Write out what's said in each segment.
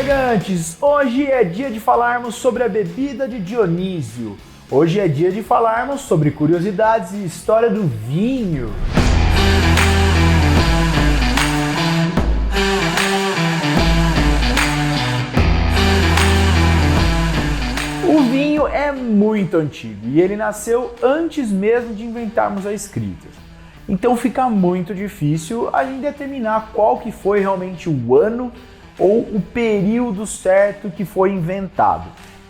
navegantes! Hoje é dia de falarmos sobre a bebida de Dionísio. Hoje é dia de falarmos sobre curiosidades e história do vinho. O vinho é muito antigo e ele nasceu antes mesmo de inventarmos a escrita. Então fica muito difícil a gente determinar qual que foi realmente o ano ou o período certo que foi inventado.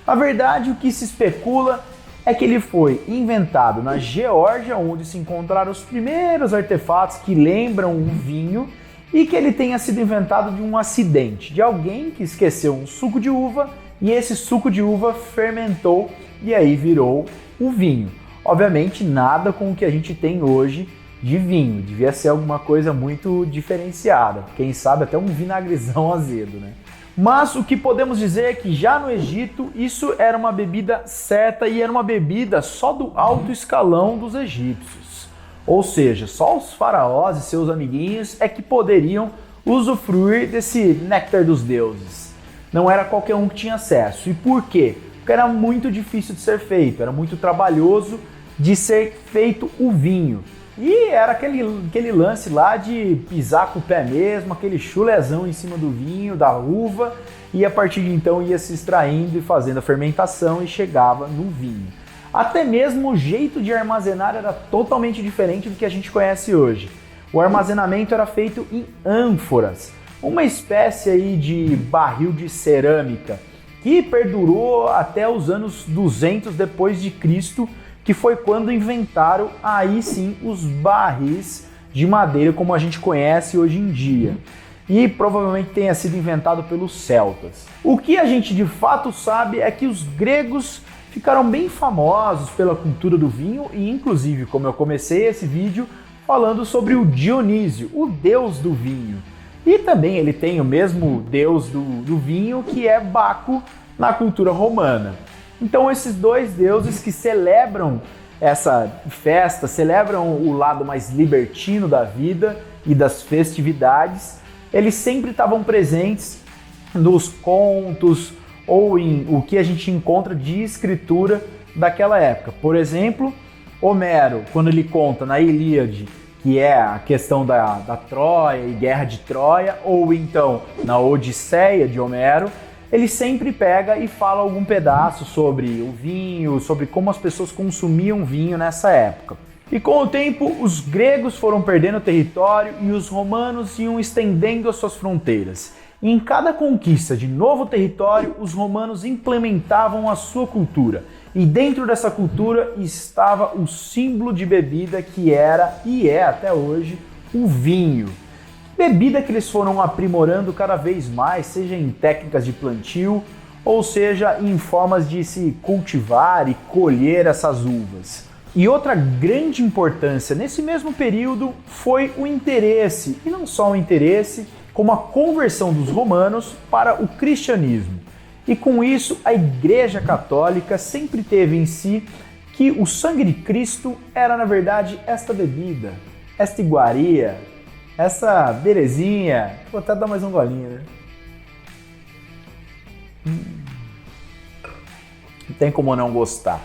Na verdade, o que se especula é que ele foi inventado na Geórgia, onde se encontraram os primeiros artefatos que lembram o vinho, e que ele tenha sido inventado de um acidente, de alguém que esqueceu um suco de uva e esse suco de uva fermentou e aí virou o vinho. Obviamente nada com o que a gente tem hoje de vinho, devia ser alguma coisa muito diferenciada, quem sabe até um vinagrezão azedo, né? Mas o que podemos dizer é que já no Egito isso era uma bebida certa e era uma bebida só do alto escalão dos egípcios. Ou seja, só os faraós e seus amiguinhos é que poderiam usufruir desse néctar dos deuses. Não era qualquer um que tinha acesso. E por quê? Porque era muito difícil de ser feito, era muito trabalhoso de ser feito o vinho. E era aquele lance lá de pisar com o pé mesmo, aquele chulezão em cima do vinho, da uva, e a partir de então ia se extraindo e fazendo a fermentação e chegava no vinho. Até mesmo o jeito de armazenar era totalmente diferente do que a gente conhece hoje. O armazenamento era feito em ânforas, uma espécie aí de barril de cerâmica, que perdurou até os anos 200 depois de Cristo, que foi quando inventaram aí sim os barris de madeira como a gente conhece hoje em dia. E provavelmente tenha sido inventado pelos celtas. O que a gente de fato sabe é que os gregos ficaram bem famosos pela cultura do vinho e inclusive, como eu comecei esse vídeo, falando sobre o Dionísio, o deus do vinho. E também ele tem o mesmo deus do vinho que é Baco na cultura romana. Então esses dois deuses que celebram essa festa, celebram o lado mais libertino da vida e das festividades, eles sempre estavam presentes nos contos ou em o que a gente encontra de escritura daquela época. Por exemplo, Homero, quando ele conta na Ilíade, que é a questão da Troia e Guerra de Troia, ou então na Odisseia de Homero, ele sempre pega e fala algum pedaço sobre o vinho, sobre como as pessoas consumiam vinho nessa época. E com o tempo, os gregos foram perdendo território e os romanos iam estendendo as suas fronteiras. E em cada conquista de novo território, os romanos implementavam a sua cultura. E dentro dessa cultura estava o símbolo de bebida que era e é até hoje o vinho. Bebida que eles foram aprimorando cada vez mais, seja em técnicas de plantio, ou seja em formas de se cultivar e colher essas uvas. E outra grande importância nesse mesmo período foi o interesse, e não só o interesse, como a conversão dos romanos para o cristianismo. E com isso, a Igreja Católica sempre teve em si que o sangue de Cristo era, na verdade, esta bebida, esta iguaria, essa belezinha. Vou até dar mais um golinho, né? Não tem como não gostar.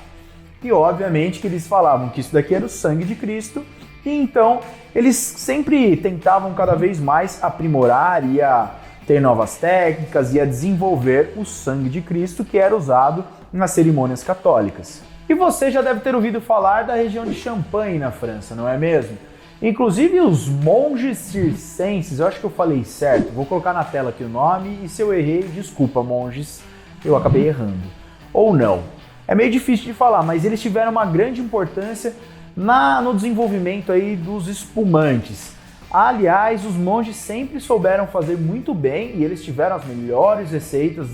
E obviamente que eles falavam que isso daqui era o sangue de Cristo, e então eles sempre tentavam cada vez mais aprimorar e a ter novas técnicas e a desenvolver o sangue de Cristo que era usado nas cerimônias católicas. E você já deve ter ouvido falar da região de Champagne na França, não é mesmo? Inclusive os monges circenses, eu acho que eu falei certo, vou colocar na tela aqui o nome e se eu errei, desculpa monges, eu acabei errando. Ou não. É meio difícil de falar, mas eles tiveram uma grande importância no desenvolvimento aí dos espumantes. Aliás, os monges sempre souberam fazer muito bem e eles tiveram as melhores receitas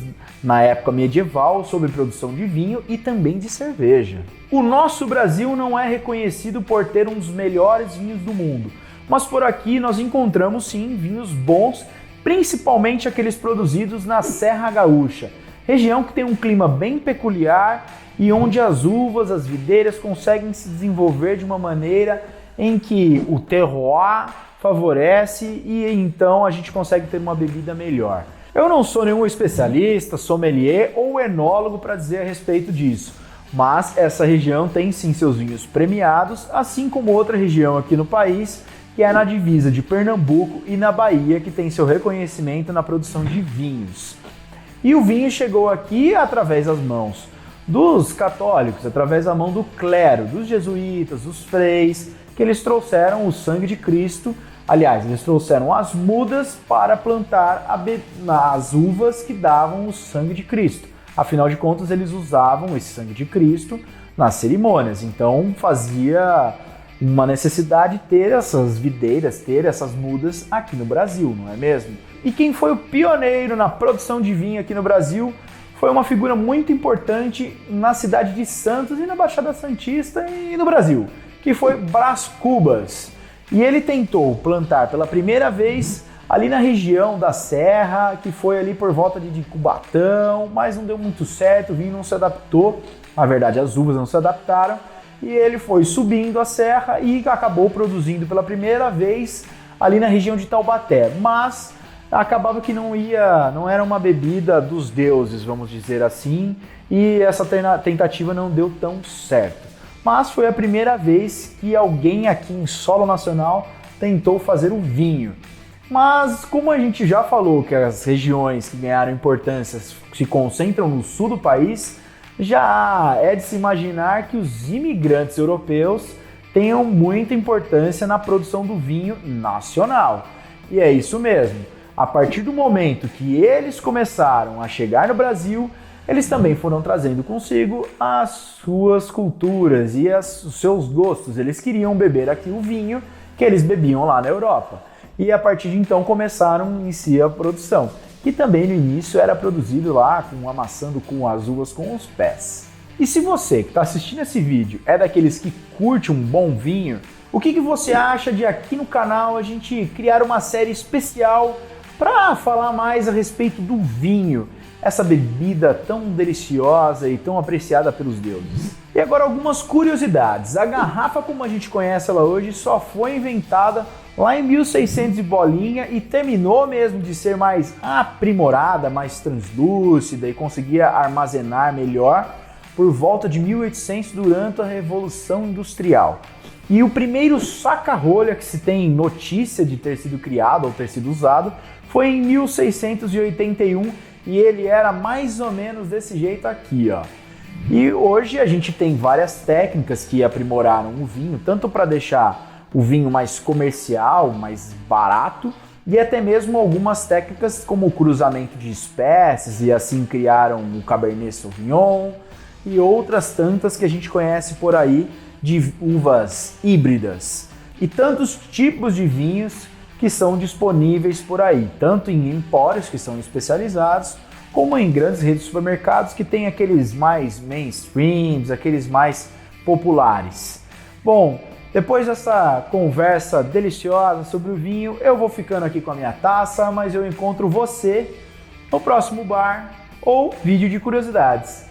na época medieval sobre produção de vinho e também de cerveja. O nosso Brasil não é reconhecido por ter um dos melhores vinhos do mundo, mas por aqui nós encontramos sim vinhos bons, principalmente aqueles produzidos na Serra Gaúcha, região que tem um clima bem peculiar e onde as uvas, as videiras conseguem se desenvolver de uma maneira em que o terroir favorece e então a gente consegue ter uma bebida melhor. Eu não sou nenhum especialista, sommelier ou enólogo para dizer a respeito disso, mas essa região tem sim seus vinhos premiados, assim como outra região aqui no país, que é na divisa de Pernambuco e na Bahia, que tem seu reconhecimento na produção de vinhos. E o vinho chegou aqui através das mãos dos católicos, através da mão do clero, dos jesuítas, dos freis, que eles trouxeram o sangue de Cristo. Aliás, eles trouxeram as mudas para plantar as uvas que davam o sangue de Cristo. Afinal de contas, eles usavam esse sangue de Cristo nas cerimônias. Então, fazia uma necessidade ter essas videiras, ter essas mudas aqui no Brasil, não é mesmo? E quem foi o pioneiro na produção de vinho aqui no Brasil foi uma figura muito importante na cidade de Santos e na Baixada Santista e no Brasil, que foi Brás Cubas. E ele tentou plantar pela primeira vez ali na região da Serra, que foi ali por volta de Cubatão, mas não deu muito certo, o vinho não se adaptou, na verdade as uvas não se adaptaram, e ele foi subindo a serra e acabou produzindo pela primeira vez ali na região de Taubaté, mas acabava que não era uma bebida dos deuses, vamos dizer assim, e essa tentativa não deu tão certo. Mas foi a primeira vez que alguém aqui em solo nacional tentou fazer o vinho. Mas como a gente já falou que as regiões que ganharam importância se concentram no sul do país, já é de se imaginar que os imigrantes europeus tenham muita importância na produção do vinho nacional. E é isso mesmo. A partir do momento que eles começaram a chegar no Brasil, eles também foram trazendo consigo as suas culturas e os seus gostos. Eles queriam beber aqui o vinho que eles bebiam lá na Europa. E a partir de então começaram em si a produção, que também no início era produzido lá amassando com as uvas com os pés. E se você que está assistindo esse vídeo é daqueles que curte um bom vinho, o que você acha de aqui no canal a gente criar uma série especial para falar mais a respeito do vinho, essa bebida tão deliciosa e tão apreciada pelos deuses? E agora algumas curiosidades. A garrafa, como a gente conhece ela hoje, só foi inventada lá em 1600 e bolinha e terminou mesmo de ser mais aprimorada, mais translúcida e conseguia armazenar melhor por volta de 1800 durante a Revolução Industrial. E o primeiro saca-rolha que se tem notícia de ter sido criado ou ter sido usado foi em 1681 e ele era mais ou menos desse jeito aqui, ó. E hoje a gente tem várias técnicas que aprimoraram o vinho, tanto para deixar o vinho mais comercial, mais barato, e até mesmo algumas técnicas como o cruzamento de espécies, e assim criaram o Cabernet Sauvignon e outras tantas que a gente conhece por aí de uvas híbridas. E tantos tipos de vinhos que são disponíveis por aí, tanto em empórios que são especializados, como em grandes redes de supermercados que tem aqueles mais mainstreams, aqueles mais populares. Bom, depois dessa conversa deliciosa sobre o vinho, eu vou ficando aqui com a minha taça, mas eu encontro você no próximo bar ou vídeo de curiosidades.